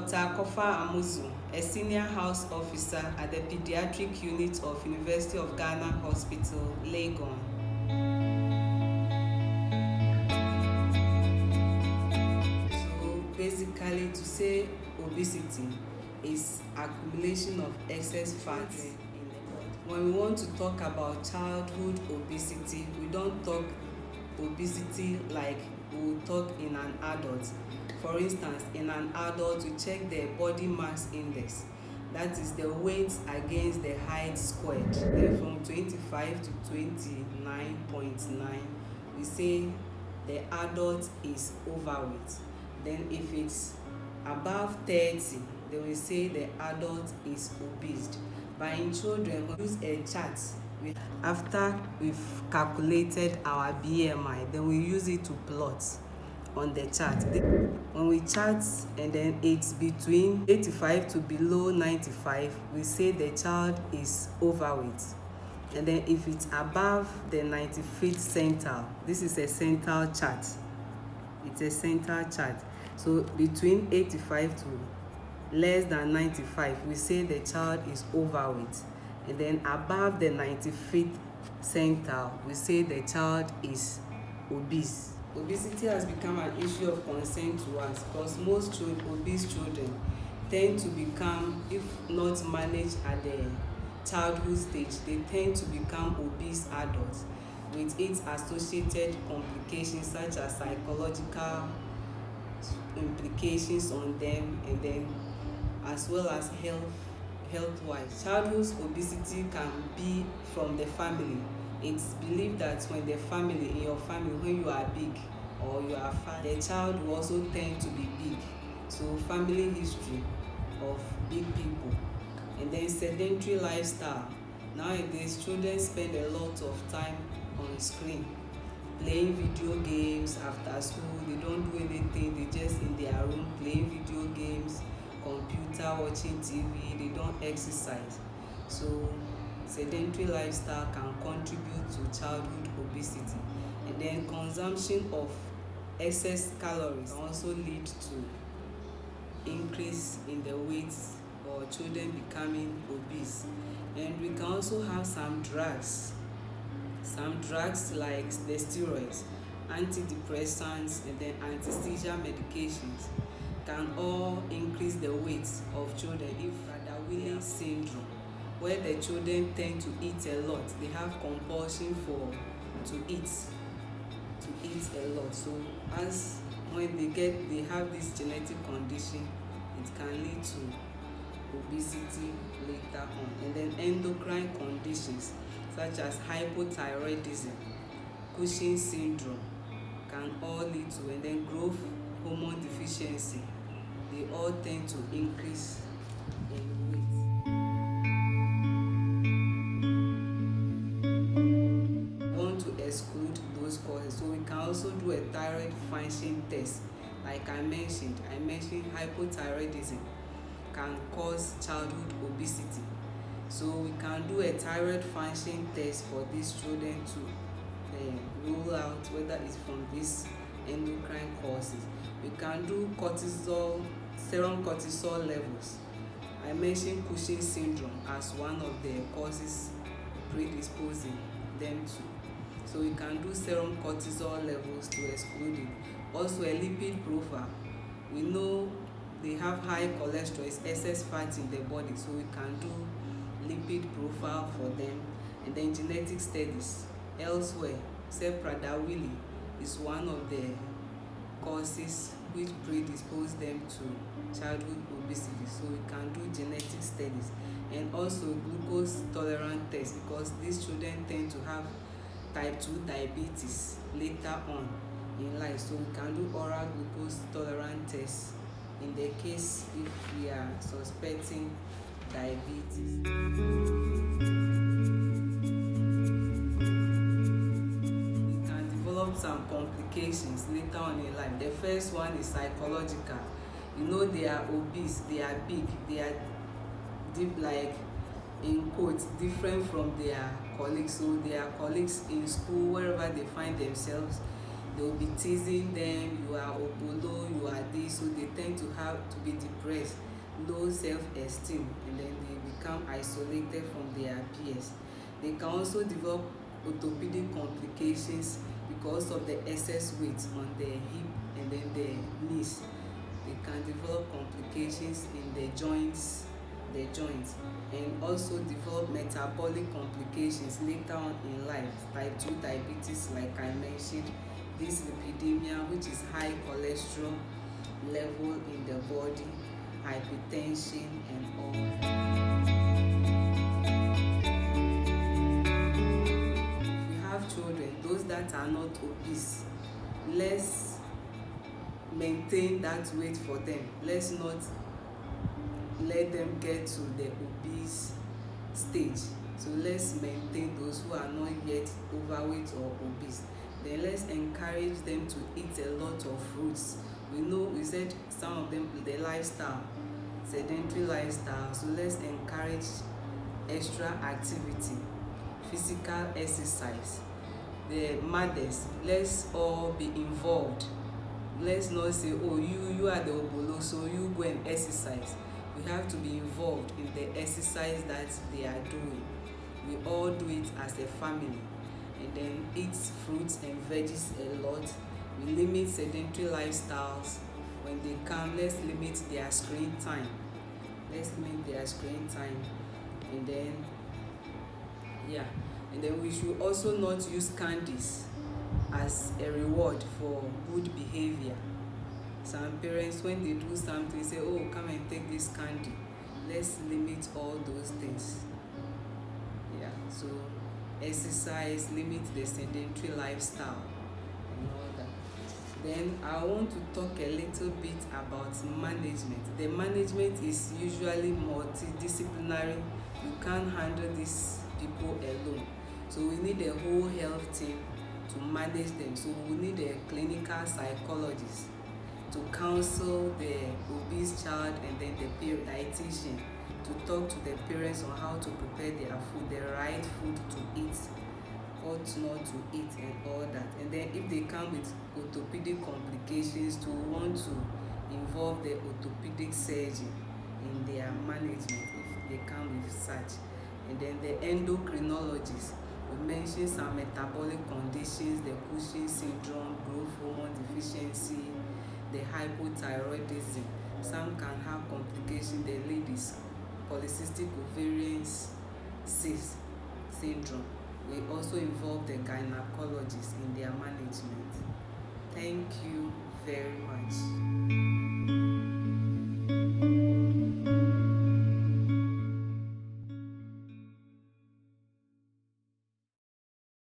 Dr. Akorfa Amuzu, a senior house officer at the pediatric unit of University of Ghana Hospital, Legon. So basically, to say obesity is accumulation of excess fat in the body. When we want to talk about childhood obesity, we don't talk obesity like we will talk in an adult. For instance, in an adult, we check the body mass index. That is the weight against the height squared. Then from 25 to 29.9, we say the adult is overweight. Then if it's above 30, then we say the adult is obese. But in children, we use a chart. After we've calculated our BMI, then we use it to plot on the chart. When we chart and then it's between 85 to below 95, we say the child is overweight. And then if it's above the 95th centile, this is a centile chart. It's a centile chart. So between 85 to less than 95, we say the child is overweight. And then above the 95th centile, we say the child is obese. Obesity has become an issue of concern to us because most obese children tend to become, if not managed at the childhood stage, they tend to become obese adults with its associated complications such as psychological implications on them, and then as well as health-wise. Childhood obesity can be from the family. It's believed that when in your family, when you are big or you are fat, the child will also tend to be big. So family history of big people. And then sedentary lifestyle. Nowadays, children spend a lot of time on screen, playing video games after school. They don't do anything, they just in their room playing video games, computer, watching TV. They don't exercise. So sedentary lifestyle can contribute to childhood obesity. And then consumption of excess calories can also lead to increase in the weight or children becoming obese. And we can also have some drugs like the steroids, antidepressants, and then anti-seizure medications can all increase the weight of children. If Prader-Willi syndrome, where the children tend to eat a lot, they have compulsion to eat a lot. So as when they have this genetic condition, it can lead to obesity later on. And then endocrine conditions such as hypothyroidism, Cushing syndrome can all lead to, and then growth hormone deficiency, they all tend to increase in weight. We want to exclude those causes, so we can also do a thyroid function test. Like I mentioned hypothyroidism can cause childhood obesity. So we can do a thyroid function test for these children to rule out whether it's from these endocrine causes. We can do serum cortisol levels. I mentioned Cushing syndrome as one of the causes predisposing them to. So we can do serum cortisol levels to exclude it. Also a lipid profile. We know they have high cholesterol, it's excess fat in the body, so we can do lipid profile for them. And then genetic studies elsewhere, say Prader-Willi is one of the causes which predispose them to childhood obesity, so we can do genetic studies. And also glucose tolerant tests, because these children tend to have type 2 diabetes later on in life, so we can do oral glucose tolerant tests in the case if we are suspecting diabetes. We can develop some complications later on in life. The first one is psychological. They are obese, they are big, they are like in quotes different from their colleagues. So their colleagues in school, wherever they find themselves, They will be teasing them, you are obolo, you are this, so they tend to be depressed, low self-esteem, and then they become isolated from their peers. They can also develop orthopedic complications because of the excess weight on their hip and then their knees. They can develop complications in their joints, and also develop metabolic complications later on in life, type 2 diabetes, like I mentioned, this lipidemia, which is high cholesterol level in the body, hypertension, and all. If you have children, those that are not obese, let's maintain that weight for them. Let's not let them get to the obese stage. So let's maintain those who are not yet overweight or obese. Then let's encourage them to eat a lot of fruits. We said some of them, the lifestyle, sedentary lifestyle. So let's encourage extra activity, physical exercise. The mothers, let's all be involved. Let's not say, oh, you are the obolo, so you go and exercise. We have to be involved in the exercise that they are doing. We all do it as a family, and then eat fruits and veggies a lot. We limit sedentary lifestyles. When they come, let's limit their screen time. And then we should also not use candies as a reward for good behavior. Some parents, when they do something, say, oh, come and take this candy. Let's limit all those things. So exercise, limit the sedentary lifestyle, and all that. Then I want to talk a little bit about management. The management is usually multidisciplinary. You can't handle these people alone. So we need a whole health team to manage them. So we need a clinical psychologist to counsel the obese child, and then the dietitian to talk to the parents on how to prepare their food, the right food to eat, what not to eat, and all that. And then if they come with orthopedic complications, to want to involve the orthopedic surgeon in their management if they come with such. And then the endocrinologist, we mentioned some metabolic conditions, the Cushing syndrome, growth hormone deficiency, the hypothyroidism. Some can have complications, the ladies, polycystic ovarian cyst syndrome. We also involve the gynecologists in their management. Thank you very much.